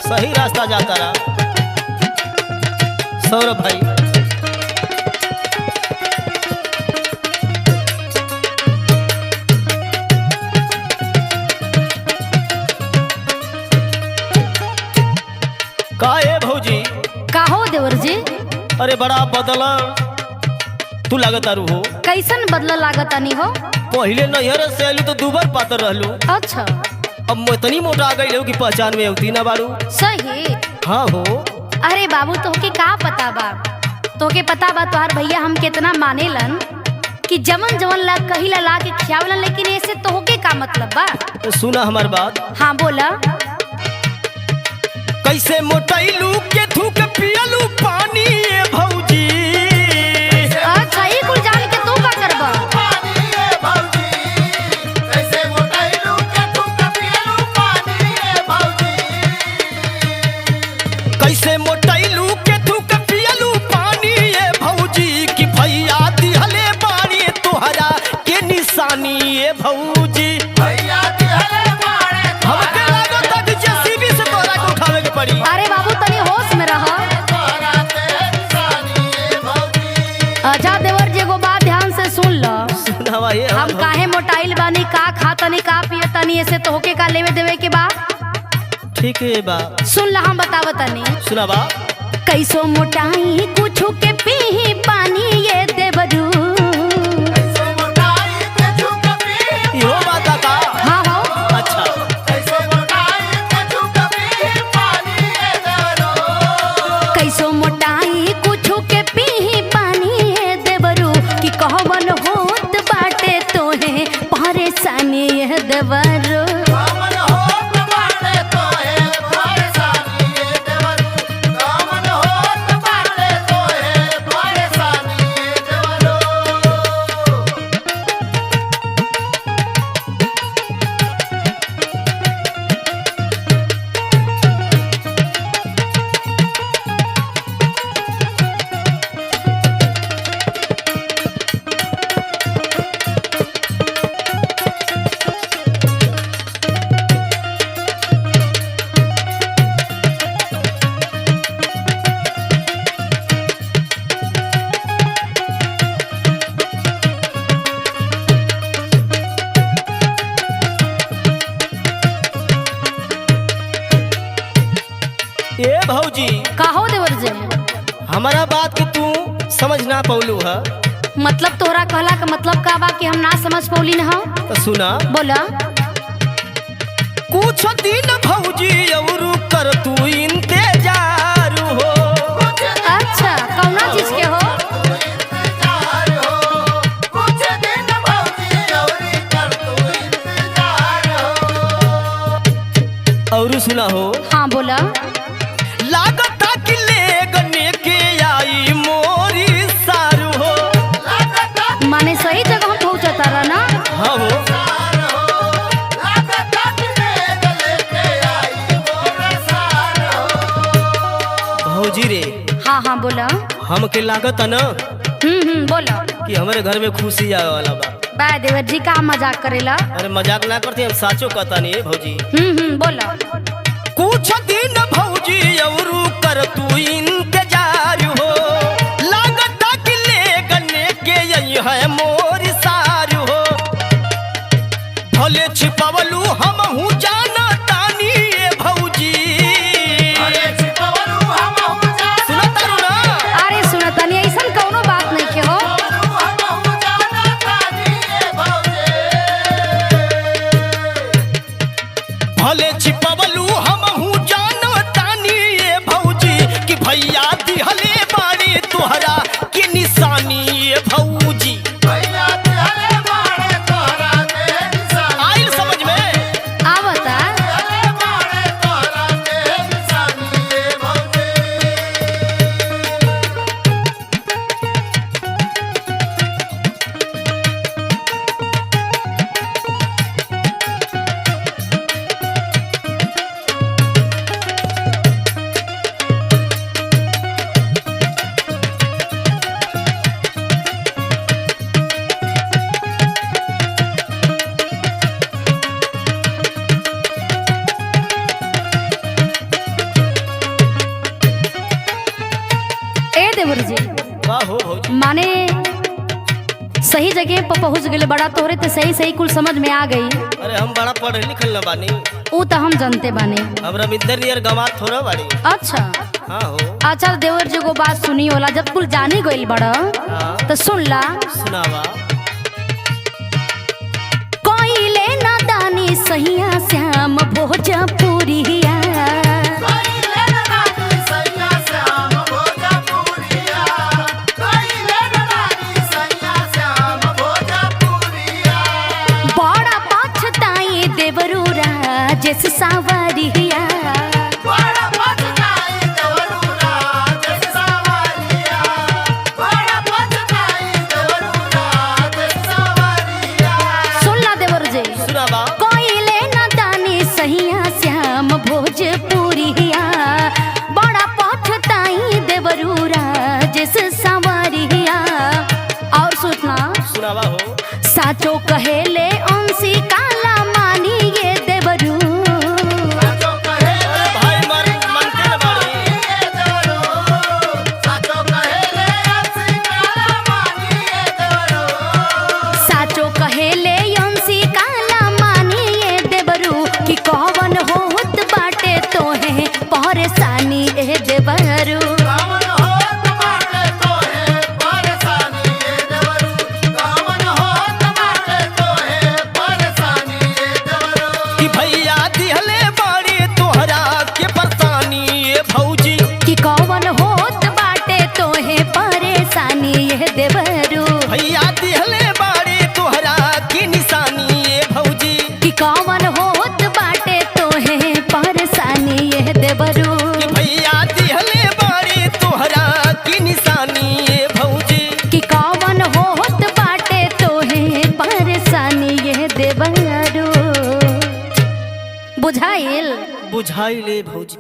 सही रास्ता जाता रहा सौरभ भाई। काहे भौजी? का हो देवर जी? अरे बड़ा बदला तू लागत आरू हो। कैसन बदला लागत आनी हो? पहले नैहर से आलू तो दुबर पातर रहलू, अच्छा अब इतनी मोटा आ गई कि पहचान में अवती ना बारू। सही। हाँ हो। अरे बाबू तोहके का पता बा? तोहके पता बा तोहार भैया हम कितना मानेलन कि जमन जमन ला कही ला के खियावलन, लेकिन ऐसे तोहके का मतलब बा? तो सुना हमार बात। हाँ बोला। कैसे मोटैलू के थूक पियलू पानी ये भौजी। अच्छा ये कुल जान के तू का करबा? कैसे मोटैलू के थूक पियलू पानी ये भौजी कि भैया दिहले बाड़ी तोहरा के निशानी ये भौजी। हमके लागत कि जेसीबी से तोरा के उठावे के पड़ी। अरे बाबू तनी होश में रह। अच्छा देवर जी एगो बात ध्यान से सुन लो। सुनावा ये हम काहे मोटाइल बानी, का खातनी का पियतनी, ऐसे तोहके का लेवे देवे के बा? ठीक है बा। सुन ला हम बतावतनी। सुनावा। कैसो मोटाई कुछू के पीही पानी ये देवरू। इहो बात का। हाँ हो। अच्छा कैसो मोटाई कुछू के पीही पानी ये देवरू कि कहवन होत बाटे तोहे परेशानी ये देवरू। ए भौजी, कहो देवर जी। हमारा बात के तू समझ ना पौलू है। मतलब तोहरा कहला का मतलब का बा कि हम ना समझ पौली न हो? तो सुना। बोला। कुछ दिन भौजी और कर तू इंतजार हो। अच्छा कौना चीज के हो? और सुना हो। हाँ बोला। लागता कि ले गने के आई मोरी सारू हो। माने सही जगह हम पहुँचता रहा ना? हाँ हो। भौजी रे। हाँ हाँ बोला। हमके लागत है ना बोला कि हमारे घर में खुशी आवे वाला बा। बा देवर जी का मजाक करेला? अरे मजाक ना करते, हम साचो कहता नहीं भौजी। बोला। कुछ दिन भौजी और कर तू इंतजार हो। लागता कि ले गने के यही है मोरी सारू हो। भले छिपवलू हम हूँ जाना तानी ये भौजी। सुना तारू ना? अरे सुना तनी ऐसा कौनो बात नहीं के हो। भले छिपवलू हम हूँ जाना तानी ये भौजी कि भैया दिहले बाड़ी तोहरा के निशानी ये भौजी। आइल समझ में? आवता। माने सही जगह पर पहुंच गए बड़ा, तोहरे तो सही सही कुल समझ में आ गई। अरे हम बड़ा पढ़े लिखल न बानी, वो तो हम जानते बानी। अब रविंदर नियर गवात थोड़ा बाड़ी। अच्छा हाँ हो। अच्छा देवर जी को बात सुनी होला, जब कुल जानी गइल बड़ा हाँ। तो सुन ला। सुनावा। कोइले नादानी सहिया श्याम भोजपुरिया, बड़ा पछताई देवरू राजेश सावरिया, सुन ला देवर जी। सुनावा। कोइले नादानी सहिया श्याम भोजपुरिया, बड़ा पछताई देवरू राजेश सावरिया। और सुनना। सुनावा हो। साचो कहेले अंशी काला मानी ये देवरू, भाई मनते न बाड़ी। साचो कहेले अंशी काला मानी ये देवरू कि कौन होत बाटे तोहे परेशानी ए देवरू। कि भैया दिहले बाड़ी तोहरा के परेशानी ए भौजी, कि कौन होत बाटे तोहे परेशानी ये देवरू, भैया दिहले बाड़ी तोहरा की निशानी ए भौजी, कि कौन होत बाटे तोहे परेशानी ये देवरू। कि भैया दिहले बाड़ी तोहरा की निशानी ए भौजी, कि कौन होत बाटे तोहे परेशानी ये देवरू। बुझाइल? बुझाई ले भौजी।